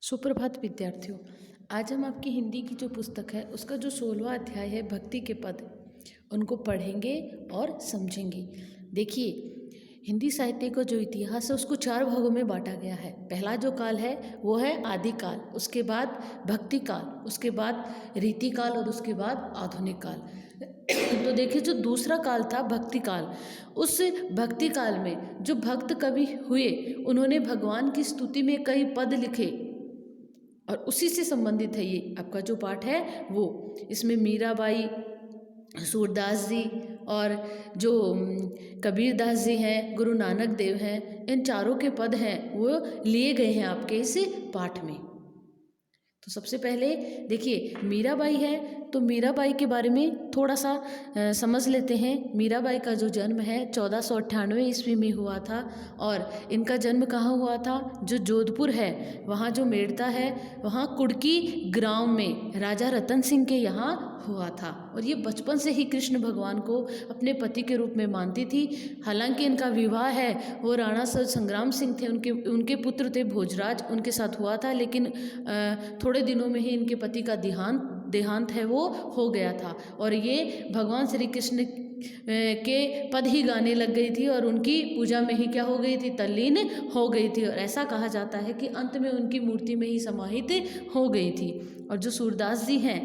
सुप्रभात विद्यार्थियों। आज हम आपकी हिंदी की जो पुस्तक है उसका जो 16वां अध्याय है भक्ति के पद, उनको पढ़ेंगे और समझेंगे। देखिए, हिंदी साहित्य का जो इतिहास है उसको 4 भागों में बांटा गया है। पहला जो काल है वो है आदिकाल, उसके बाद भक्ति काल, उसके बाद रीति काल और उसके बाद आधुनिक काल। तो देखिए, जो दूसरा काल था भक्ति काल, उस भक्ति काल में जो भक्त कवि हुए उन्होंने भगवान की स्तुति में कई पद लिखे और उसी से संबंधित है ये आपका जो पाठ है वो। इसमें मीराबाई, सूरदास जी और जो कबीर दास जी हैं, गुरु नानक देव हैं, इन चारों के पद हैं वो लिए गए हैं आपके इस पाठ में। तो सबसे पहले देखिए, मीराबाई है तो मीराबाई के बारे में थोड़ा सा समझ लेते हैं। मीराबाई का जो जन्म है 1498 ईस्वी में हुआ था और इनका जन्म कहाँ हुआ था? जो जोधपुर है वहाँ, जो मेड़ता है वहाँ कुड़की ग्राम में राजा रतन सिंह के यहाँ हुआ था। और ये बचपन से ही कृष्ण भगवान को अपने पति के रूप में मानती थी। हालांकि इनका विवाह है वो राणा सर संग्राम सिंह थे, उनके पुत्र थे भोजराज, उनके साथ हुआ था। लेकिन थोड़े दिनों में ही इनके पति का देहांत है वो हो गया था और ये भगवान श्री कृष्ण के पद ही गाने लग गई थी और उनकी पूजा में ही क्या हो गई थी? तल्लीन हो गई थी। और ऐसा कहा जाता है कि अंत में उनकी मूर्ति में ही समाहित हो गई थी। और जो सूरदास जी हैं,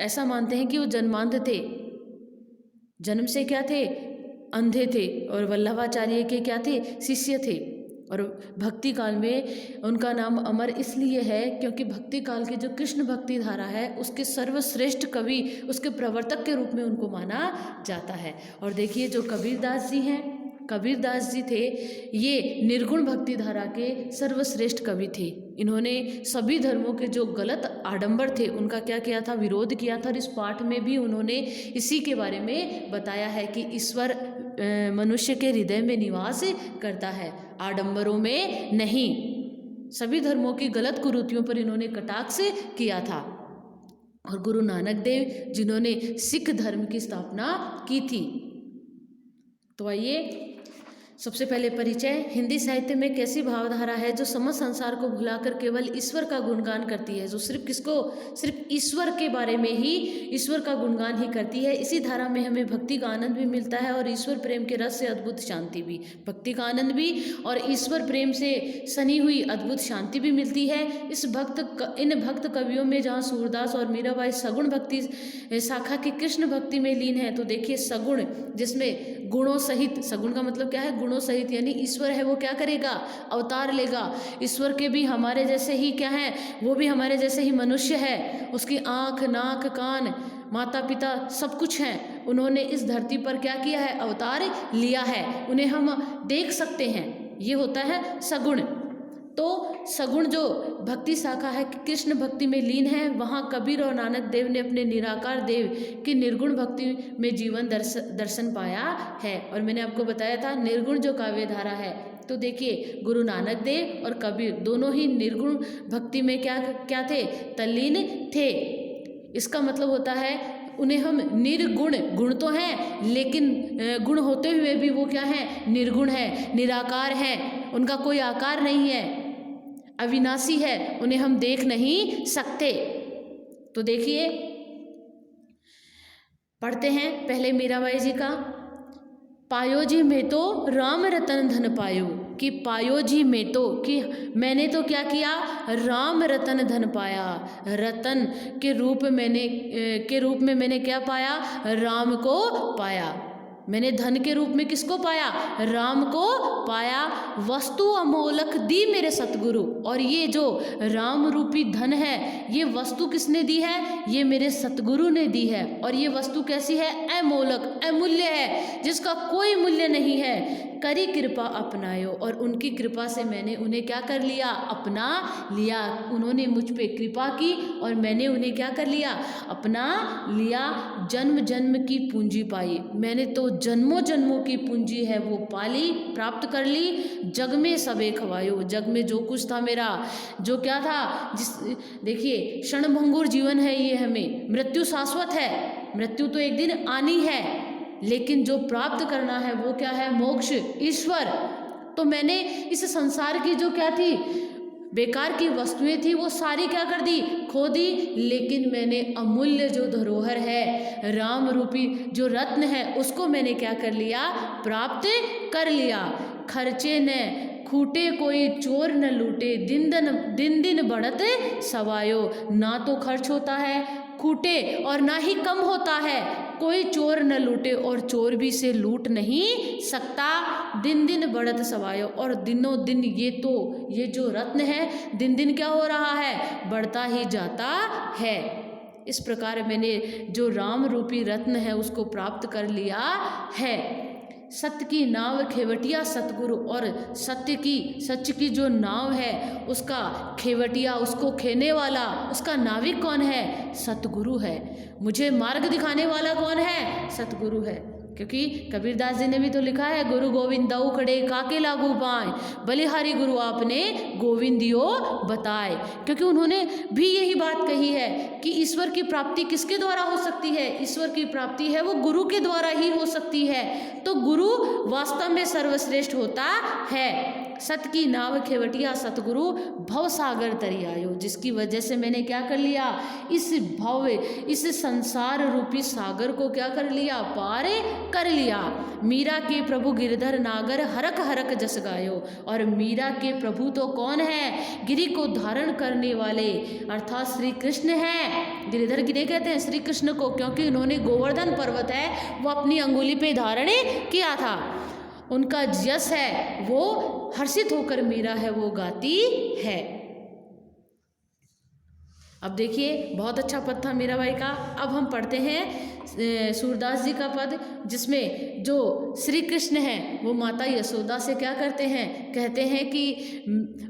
ऐसा मानते हैं कि वो जन्मांध थे, जन्म से क्या थे? अंधे थे। और वल्लभाचार्य के क्या थे? शिष्य थे। और भक्ति काल में उनका नाम अमर इसलिए है क्योंकि भक्ति काल की जो कृष्ण भक्ति धारा है उसके सर्वश्रेष्ठ कवि, उसके प्रवर्तक के रूप में उनको माना जाता है। और देखिए, जो कबीरदास जी हैं, कबीरदास जी थे ये निर्गुण भक्ति धारा के सर्वश्रेष्ठ कवि थे। इन्होंने सभी धर्मों के जो गलत आडंबर थे उनका क्या किया था? विरोध किया था। और इस पाठ में भी उन्होंने इसी के बारे में बताया है कि ईश्वर मनुष्य के हृदय में निवास करता है, आडंबरों में नहीं। सभी धर्मों की गलत कुरीतियों पर इन्होंने कटाक्ष किया था। और गुरु नानक देव जिन्होंने सिख धर्म की स्थापना की थी। तो आइए, सबसे पहले परिचय। हिंदी साहित्य में कैसी भावधारा है जो समस्त संसार को भुलाकर केवल ईश्वर का गुणगान करती है, जो सिर्फ किसको? सिर्फ ईश्वर के बारे में ही, ईश्वर का गुणगान ही करती है। इसी धारा में हमें भक्ति का आनंद भी मिलता है और ईश्वर प्रेम के रस से अद्भुत शांति भी। भक्ति का आनंद भी और ईश्वर प्रेम से सनी हुई अद्भुत शांति भी मिलती है। इन भक्त कवियों में जहाँ सूरदास और मीराबाई सगुण भक्ति शाखा की कृष्ण भक्ति में लीन है, तो देखिए सगुण, जिसमें गुणों सहित, सगुण का मतलब क्या है? गुणों सहित, यानी ईश्वर है वो क्या करेगा? अवतार लेगा। ईश्वर के भी हमारे जैसे ही क्या है? वो भी हमारे जैसे ही मनुष्य है। उसकी आँख, नाक, कान, माता पिता सब कुछ हैं। उन्होंने इस धरती पर क्या किया है? अवतार लिया है। उन्हें हम देख सकते हैं। ये होता है सगुण। तो सगुण जो भक्ति शाखा है कृष्ण भक्ति में लीन है, वहाँ कबीर और नानक देव ने अपने निराकार देव की निर्गुण भक्ति में जीवन दर्शन पाया है। और मैंने आपको बताया था निर्गुण जो काव्य धारा है, तो देखिए गुरु नानक देव और कबीर दोनों ही निर्गुण भक्ति में क्या थे? तल्लीन थे। इसका मतलब होता है उन्हें हम निर्गुण, गुण तो हैं लेकिन गुण होते हुए भी वो क्या है? निर्गुण है, निराकार है, उनका कोई आकार नहीं है, अविनाशी है, उन्हें हम देख नहीं सकते। तो देखिए, पढ़ते हैं पहले मीराबाई जी का। पायो जी में तो राम रतन धन पायो, कि पायो जी में तो, कि मैंने तो क्या किया? राम रतन धन पाया। रतन के रूप में मैंने क्या पाया? राम को पाया। मैंने धन के रूप में किसको पाया? राम को पाया। वस्तु अमोलक दी मेरे सतगुरु। और ये जो राम रूपी धन है, ये वस्तु किसने दी है? ये मेरे सतगुरु ने दी है। और ये वस्तु कैसी है? अमोलक, अमूल्य है, जिसका कोई मूल्य नहीं है। करी कृपा अपनायो, और उनकी कृपा से मैंने उन्हें क्या कर लिया? अपना लिया। उन्होंने मुझ पे कृपा की और मैंने उन्हें क्या कर लिया? अपना लिया। जन्म जन्म की पूंजी पाई, मैंने तो जन्मों जन्मों की पूंजी है वो पाली, प्राप्त कर ली। जग में सबे खवायो, जग में जो कुछ था मेरा, जो क्या था, देखिए क्षणभंगुर जीवन है ये, हमें मृत्यु शाश्वत है, मृत्यु तो एक दिन आनी है, लेकिन जो प्राप्त करना है वो क्या है? मोक्ष, ईश्वर। तो मैंने इस संसार की जो क्या थी? बेकार की वस्तुएं थी वो सारी क्या कर दी, खो दी, लेकिन मैंने अमूल्य जो धरोहर है, राम रूपी जो रत्न है, उसको मैंने क्या कर लिया, प्राप्त कर लिया। खर्चे न खूटे कोई चोर न लूटे, दिन दिन बढ़त सवायो। ना तो खर्च होता है खूटे और ना ही कम होता है, कोई चोर न लूटे और चोर भी से लूट नहीं सकता। दिन दिन बढ़त सवायो, और दिनों दिन ये जो रत्न है दिन दिन क्या हो रहा है, बढ़ता ही जाता है। इस प्रकार मैंने जो राम रूपी रत्न है उसको प्राप्त कर लिया है। सत्य की नाव खेवटिया सतगुरु, और सच की जो नाव है उसका खेवटिया, उसको खेने वाला, उसका नाविक कौन है, सतगुरु है। मुझे मार्ग दिखाने वाला कौन है, सतगुरु है। क्योंकि कबीरदास जी ने भी तो लिखा है, गुरु गोविंद दऊ खड़े काके लागू पाए, बलिहारी गुरु आपने गोविंदियो बताए। क्योंकि उन्होंने भी यही बात कही है कि ईश्वर की प्राप्ति किसके द्वारा हो सकती है, ईश्वर की प्राप्ति है वो गुरु के द्वारा ही हो सकती है। तो गुरु वास्तव में सर्वश्रेष्ठ होता है। सत की नाव खेवटिया सतगुरु भव सागर तरी आयो, जिसकी वजह से मैंने क्या कर लिया, इस भव, इस संसार रूपी सागर को क्या कर लिया, पार कर लिया। मीरा के प्रभु गिरधर नागर हरक हरक जस गायो, और मीरा के प्रभु तो कौन है, गिरि को धारण करने वाले अर्थात श्री कृष्ण है। गिरिधर गिरे कहते हैं श्री कृष्ण को, क्योंकि उन्होंने गोवर्धन पर्वत है वो अपनी अंगुली पे धारण किया था। उनका यश है वो हर्षित होकर मीरा है वो गाती है। अब देखिए बहुत अच्छा पद था मीरा बाई का। अब हम पढ़ते हैं सूरदास जी का पद, जिसमें जो श्री कृष्ण हैं वो माता यशोदा से क्या करते हैं, कहते हैं कि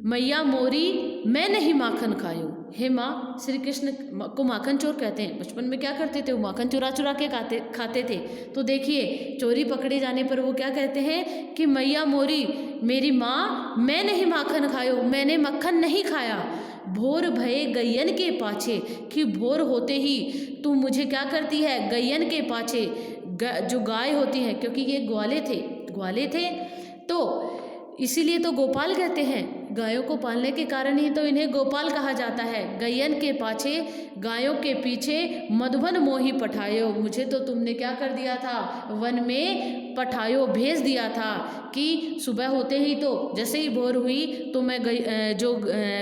मैया मोरी मैं नहीं माखन खायूं। हे माँ, श्री कृष्ण को माखन चोर कहते हैं। बचपन में क्या करते थे, वो माखन चुरा चुरा के खाते थे। तो देखिए चोरी पकड़े जाने पर वो क्या कहते हैं कि मैया मोरी, मेरी माँ, मैं नहीं माखन खायो, मैंने मक्खन नहीं खाया। भोर भये गैयन के पाछे, कि भोर होते ही तू मुझे क्या करती है, गैयन के पाछे, जो गाय होती है, क्योंकि ये ग्वाले थे तो इसीलिए तो गोपाल कहते हैं। गायों को पालने के कारण ही तो इन्हें गोपाल कहा जाता है। गैयन के पाछे, गायों के पीछे, मधुबन मोही पठायो, मुझे तो तुमने क्या कर दिया था, वन में पठायो, भेज दिया था। कि सुबह होते ही तो जैसे ही भोर हुई तो मैं जो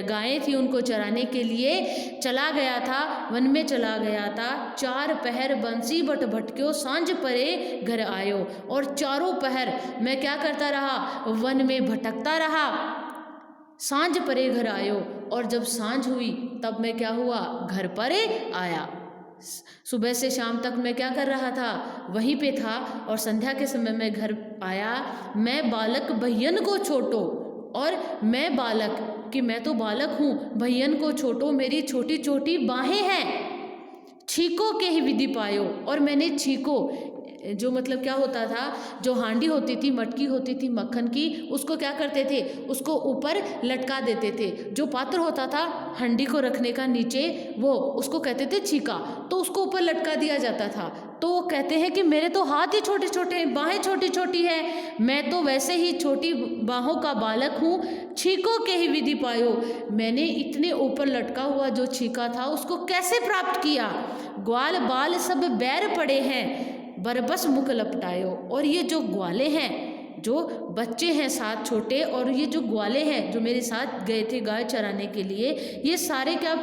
गायें थी उनको चराने के लिए चला गया था, वन में चला गया था। 4 पहर बंसी बट भटक्यो, सांझ परे घर आयो, और चारों पहर मैं क्या करता रहा, वन में भटकता रहा, सांझ परे घर आयो, और जब सांझ हुई तब मैं क्या हुआ, घर पर आया। सुबह से शाम तक मैं क्या कर रहा था, वहीं पे था, और संध्या के समय मैं घर आया। मैं बालक भैयन को छोटो, और मैं बालक, कि मैं तो बालक हूँ, भैयन को छोटो, मेरी छोटी छोटी बाहें हैं। छीको के ही विधि पायो, और मैंने छीको, जो मतलब क्या होता था, जो हांडी होती थी, मटकी होती थी मक्खन की, उसको क्या करते थे, उसको ऊपर लटका देते थे। जो पात्र होता था हांडी को रखने का नीचे, वो उसको कहते थे छीका, तो उसको ऊपर लटका दिया जाता था। तो वो कहते हैं कि मेरे तो हाथ ही छोटे छोटे हैं, बाहें छोटी छोटी है, मैं तो वैसे ही छोटी बाहों का बालक हूँ। छीको के ही विधि पायो, मैंने इतने ऊपर लटका हुआ जो छीका था उसको कैसे प्राप्त किया। ग्वाल बाल सब बैर पड़े हैं, बरबस मुख लपटायो, और ये जो ग्वाले हैं, जो बच्चे हैं साथ छोटे, और ये जो ग्वाले हैं जो मेरे साथ गए थे गाय चराने के लिए, ये सारे क्या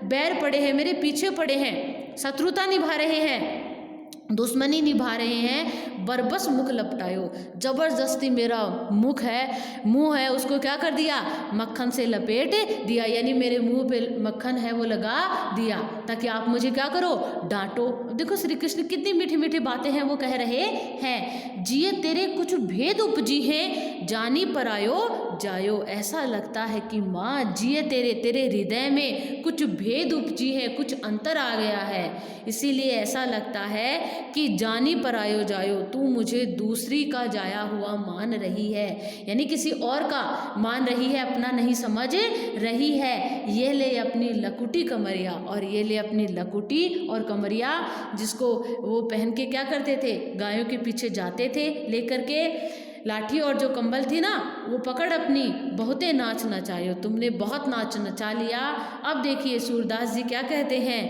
बैर पड़े हैं, मेरे पीछे पड़े हैं, शत्रुता निभा रहे हैं, दुश्मनी निभा रहे हैं। बरबस मुख लपटायो, जबरदस्ती मेरा मुख है, मुंह है, उसको क्या कर दिया, मक्खन से लपेट दिया, यानी मेरे मुंह पे मक्खन है वो लगा दिया, ताकि आप मुझे क्या करो, डांटो। देखो श्री कृष्ण कितनी मीठी मीठी बातें हैं वो कह रहे हैं। जिये तेरे कुछ भेद उपजी हैं, जानी परायो जायो। ऐसा लगता है कि माँ, जिये तेरे हृदय में कुछ भेद उपजी है, कुछ अंतर आ गया है, इसीलिए ऐसा लगता है कि जानी परायो जायो, तू मुझे दूसरी का जाया हुआ मान रही है, यानी किसी और का मान रही है, अपना नहीं समझ रही है। ये ले अपनी लकुटी कमरिया, और ये ले अपनी लकुटी और कमरिया, जिसको वो पहन के क्या करते थे, गायों के पीछे जाते थे लेकर के, लाठी और जो कंबल थी ना वो पकड़ अपनी बहुते नाच नचायो, तुमने बहुत नाच नचा लिया। अब देखिए सूरदास जी क्या कहते हैं,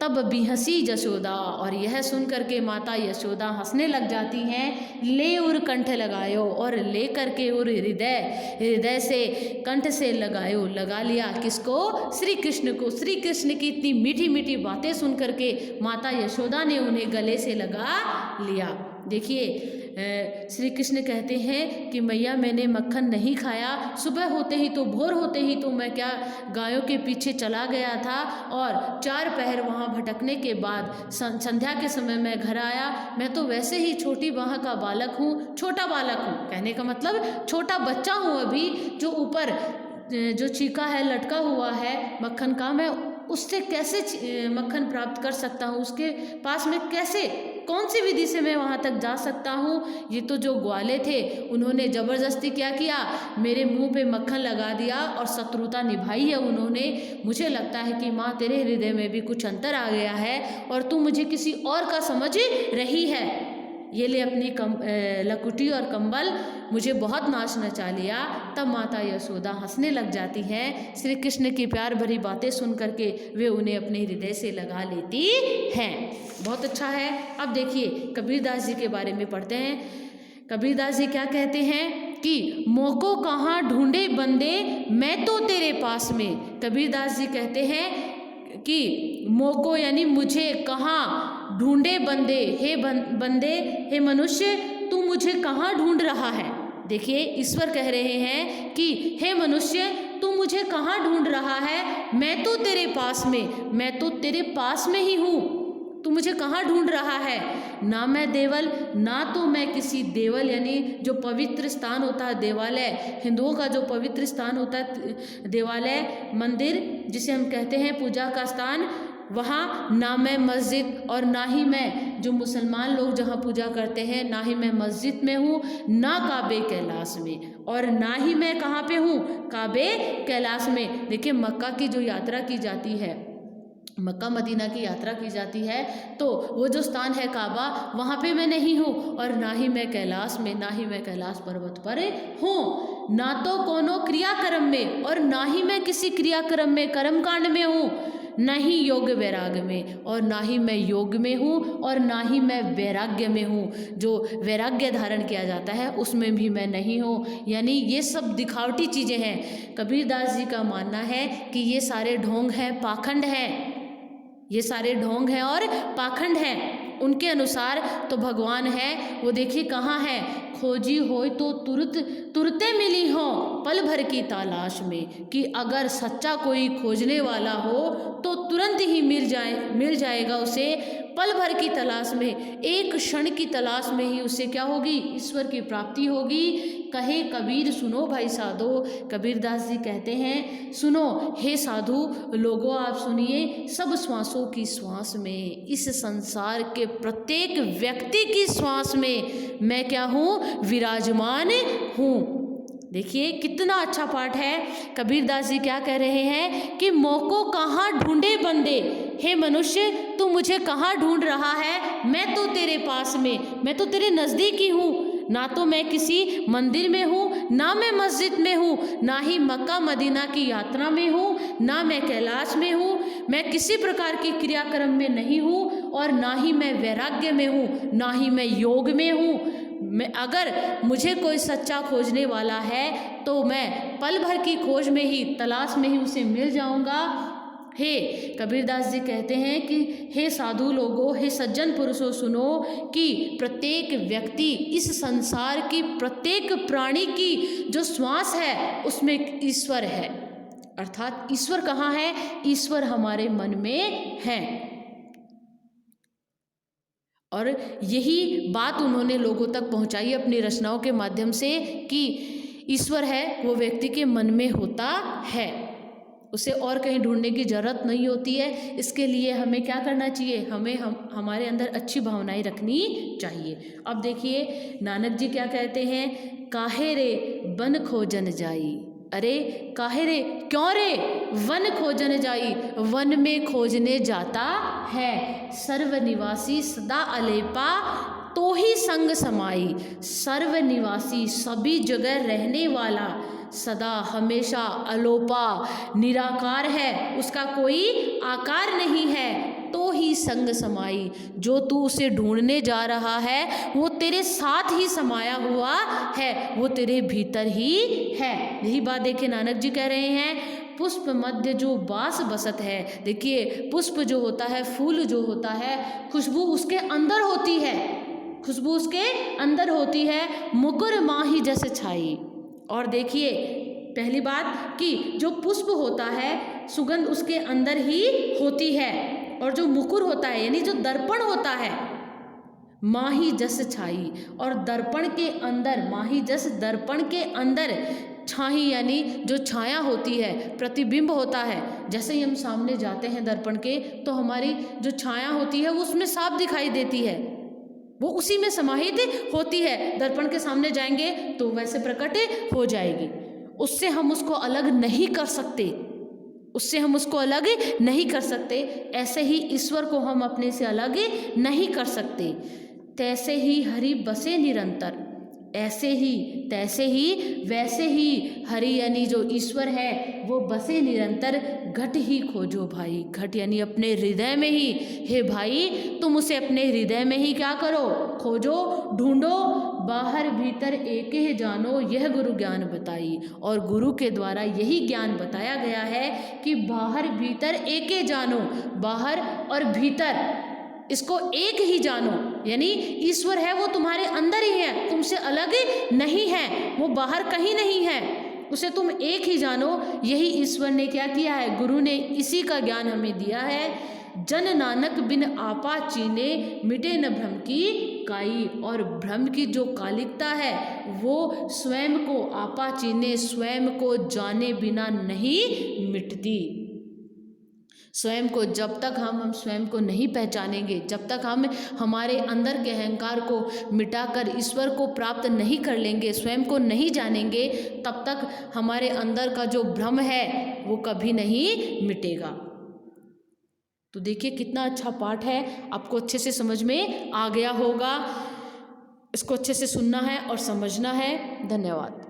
तब बिहसी जशोदा, और यह सुन करके माता यशोदा हंसने लग जाती हैं। ले उर कंठ लगायो, और ले करके उर हृदय से कंठ से लगायो, लगा लिया किसको, श्री कृष्ण को। श्री कृष्ण की इतनी मीठी मीठी बातें सुन करके माता यशोदा ने उन्हें गले से लगा लिया। देखिए श्री कृष्ण कहते हैं कि मैया मैंने मक्खन नहीं खाया, सुबह होते ही तो भोर होते ही तो मैं क्या गायों के पीछे चला गया था, और 4 पहर वहाँ भटकने के बाद संध्या के समय मैं घर आया। मैं तो वैसे ही छोटी वहाँ का बालक हूँ, छोटा बालक हूँ, कहने का मतलब छोटा बच्चा हूँ अभी, जो ऊपर जो चीका है लटका हुआ है मक्खन का, मैं उससे कैसे मक्खन प्राप्त कर सकता हूँ, उसके पास में कैसे, कौन सी विधि से मैं वहाँ तक जा सकता हूँ। ये तो जो ग्वाले थे उन्होंने ज़बरदस्ती क्या किया, मेरे मुंह पे मक्खन लगा दिया और शत्रुता निभाई है उन्होंने। मुझे लगता है कि माँ तेरे हृदय में भी कुछ अंतर आ गया है और तू मुझे किसी और का समझ रही है। ये ले अपनी लकुटी और कंबल, मुझे बहुत नाच नचा लिया। तब माता यशोदा हंसने लग जाती हैं। श्री कृष्ण की प्यार भरी बातें सुन करके वे उन्हें अपने हृदय से लगा लेती हैं। बहुत अच्छा है। अब देखिए कबीरदास जी के बारे में पढ़ते हैं। कबीरदास जी क्या कहते हैं कि मोको कहाँ ढूंढे बंदे, मैं तो तेरे पास में। कबीरदास जी कहते हैं कि मोको यानी मुझे कहाँ ढूंढे बंदे, हे बंदे, हे मनुष्य तू मुझे कहाँ ढूंढ रहा है। देखिए ईश्वर कह रहे हैं कि हे मनुष्य तू मुझे कहाँ ढूंढ रहा है, मैं तो तेरे पास में, मैं तो तेरे पास में ही हूँ, तू मुझे कहाँ ढूंढ रहा है। ना मैं देवल, ना तो मैं किसी देवल यानी जो पवित्र स्थान होता है देवालय, हिंदुओं का जो पवित्र स्थान होता है देवालय, मंदिर जिसे हम कहते हैं पूजा का स्थान, वहाँ ना मैं मस्जिद और ना ही मैं जो मुसलमान लोग जहाँ पूजा करते हैं, ना ही मैं मस्जिद में हूँ, ना काबे कैलाश में, और ना ही मैं कहाँ पे हूँ, काबे कैलाश में। देखिए मक्का की जो यात्रा की जाती है, मक्का मदीना की यात्रा की जाती है, तो वो जो स्थान है काबा, वहाँ पे मैं नहीं हूँ, और ना ही मैं कैलाश में, ना ही मैं कैलाश पर्वत पर हूँ। ना तो कोनो क्रियाक्रम में और ना ही मैं किसी क्रियाक्रम में कर्मकांड में हूँ, ना ही योग वैराग्य में, और ना ही मैं योग में हूँ, और ना ही मैं वैराग्य में हूँ। जो वैराग्य धारण किया जाता है उसमें भी मैं नहीं हूँ। यानी ये सब दिखावटी चीज़ें हैं। कबीरदास जी का मानना है कि ये सारे ढोंग हैं, पाखंड हैं, ये सारे ढोंग हैं और पाखंड हैं। उनके अनुसार तो भगवान है, वो देखिए कहाँ है, खोजी होय तो तुरते मिली हो पल भर की तलाश में। कि अगर सच्चा कोई खोजने वाला हो तो तुरंत ही मिल जाएगा उसे पल भर की तलाश में, एक क्षण की तलाश में ही उसे क्या होगी, ईश्वर की प्राप्ति होगी। कहे कबीर सुनो भाई साधो, कबीरदास जी कहते हैं सुनो हे साधु लोगों, आप सुनिए, सब श्वासों की श्वास में, इस संसार के प्रत्येक व्यक्ति की श्वास में मैं क्या हूँ, विराजमान हूँ। देखिए कितना अच्छा पाठ है। कबीरदास जी क्या कह रहे हैं कि मोको कहाँ ढूंढे बंदे, हे मनुष्य तू मुझे कहाँ ढूंढ रहा है, मैं तो तेरे पास में, मैं तो तेरे नज़दीक ही हूँ। ना तो मैं किसी मंदिर में हूँ, ना मैं मस्जिद में हूँ, ना ही मक्का मदीना की यात्रा में हूँ, ना मैं कैलाश में हूँ, मैं किसी प्रकार की क्रियाक्रम में नहीं हूँ, और ना ही मैं वैराग्य में हूँ, ना ही मैं योग में हूँ। मैं अगर मुझे कोई सच्चा खोजने वाला है तो मैं पल भर की खोज में ही, तलाश में ही उसे मिल जाऊंगा। हे कबीरदास जी कहते हैं कि हे साधु लोगों, हे सज्जन पुरुषों सुनो कि प्रत्येक व्यक्ति, इस संसार की प्रत्येक प्राणी की जो श्वास है उसमें ईश्वर है। अर्थात ईश्वर कहाँ है, ईश्वर हमारे मन में है। और यही बात उन्होंने लोगों तक पहुंचाई अपनी रचनाओं के माध्यम से कि ईश्वर है वो व्यक्ति के मन में होता है, उसे और कहीं ढूंढने की ज़रूरत नहीं होती है। इसके लिए हमें क्या करना चाहिए, हमारे अंदर अच्छी भावनाएं रखनी चाहिए। अब देखिए नानक जी क्या कहते हैं, काहे रे बन खोजन जाई, अरे काहे रे, क्यों रे वन खोजन जाई, वन में खोजने जाता है। सर्वनिवासी सदा अलेपा तो ही संग समाई, सर्वनिवासी सभी जगह रहने वाला, सदा हमेशा अलोपा निराकार है, उसका कोई आकार नहीं है, तो ही संग समाई। जो तू उसे ढूंढने जा रहा है वो तेरे साथ ही समाया हुआ है, वो तेरे भीतर ही है। यही बात देखिए नानक जी कह रहे हैं, पुष्प मध्य जो बास बसत है। देखिए पुष्प जो होता है, फूल जो होता है, खुशबू उसके अंदर होती है, खुशबू उसके अंदर होती है, मुकुर माही जस छाई। और देखिए पहली बात कि जो पुष्प होता है सुगंध उसके अंदर ही होती है, और जो मुकुर होता है यानी जो दर्पण होता है, माही जस छाई, और दर्पण के अंदर, माही जस दर्पण के अंदर छाई यानी जो छाया होती है, प्रतिबिंब होता है। जैसे ही हम सामने जाते हैं दर्पण के तो हमारी जो छाया होती है वो उसमें साफ दिखाई देती है, वो उसी में समाहित होती है। दर्पण के सामने जाएंगे तो वैसे प्रकट हो जाएगी, उससे हम उसको अलग नहीं कर सकते, उससे हम उसको अलग नहीं कर सकते। ऐसे ही ईश्वर को हम अपने से अलग नहीं कर सकते। तैसे ही हरि बसे निरंतर, ऐसे ही तैसे ही वैसे ही हरि यानी जो ईश्वर है वो बसे निरंतर। घट ही खोजो भाई, घट यानी अपने हृदय में ही। हे भाई तुम उसे अपने हृदय में ही क्या करो, खोजो, ढूंढो। बाहर भीतर एक ही जानो, यह गुरु ज्ञान बताई। और गुरु के द्वारा यही ज्ञान बताया गया है कि बाहर भीतर एक ही जानो, बाहर और भीतर इसको एक ही जानो, यानी ईश्वर है वो तुम्हारे अंदर ही है, तुमसे अलग नहीं है, वो बाहर कहीं नहीं है, उसे तुम एक ही जानो। यही ईश्वर ने क्या किया है, गुरु ने इसी का ज्ञान हमें दिया है। जन नानक बिन आपा चीने, मिटे न भ्रम की काई। और भ्रम की जो कालिकता है वो स्वयं को आपा चीने, स्वयं को जाने बिना नहीं मिटती। स्वयं को जब तक हम स्वयं को नहीं पहचानेंगे, जब तक हम हमारे अंदर के अहंकार को मिटाकर ईश्वर को प्राप्त नहीं कर लेंगे, स्वयं को नहीं जानेंगे, तब तक हमारे अंदर का जो भ्रम है वो कभी नहीं मिटेगा। तो देखिए कितना अच्छा पाठ है, आपको अच्छे से समझ में आ गया होगा। इसको अच्छे से सुनना है और समझना है। धन्यवाद।